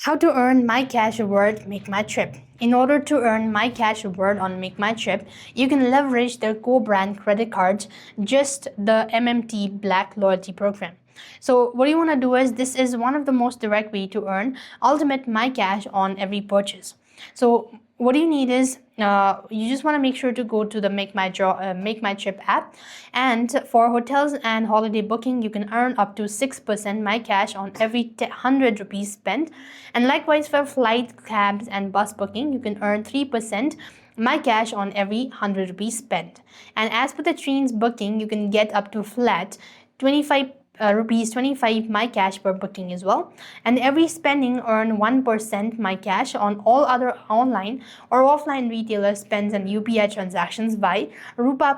How to earn MyCash reward MakeMyTrip. In order to earn MyCash reward on MakeMyTrip, you can leverage their co-brand credit cards, just the MMT Black Loyalty Program. So what you want to do is, this is one of the most direct way to earn ultimate MyCash on every purchase. So what you need is, you just want to make sure to go to the MakeMyTrip app, and for hotels and holiday booking, you can earn up to 6% MyCash on every 100 rupees spent, and likewise for flight, cabs and bus booking, you can earn 3% MyCash on every 100 rupees spent. And as per the trains booking, you can get up to flat 25 rupees 25 MyCash per booking as well, and every spending earn 1% MyCash on all other online or offline retailer spends and UPI transactions by Rupee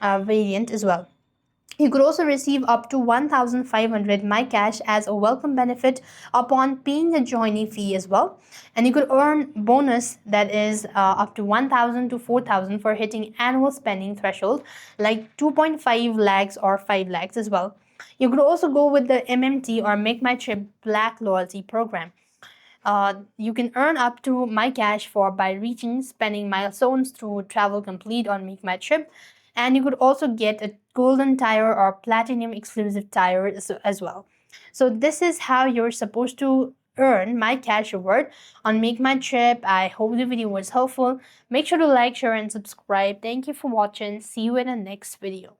variant as well. You could also receive up to 1,500 MyCash as a welcome benefit upon paying the joining fee as well. And you could earn bonus that is up to 1,000 to 4,000 for hitting annual spending threshold like 2.5 lakhs or 5 lakhs as well. You could also go with the MMT or MakeMyTrip Black Loyalty Program. You can earn up to MyCash by reaching spending milestones through Travel Complete on MakeMyTrip, and you could also get a golden tire or platinum exclusive tire as well. So this is how you're supposed to earn MyCash reward on MakeMyTrip. I hope the video was helpful. Make sure to like, share and subscribe. Thank you for watching. See you in the next video.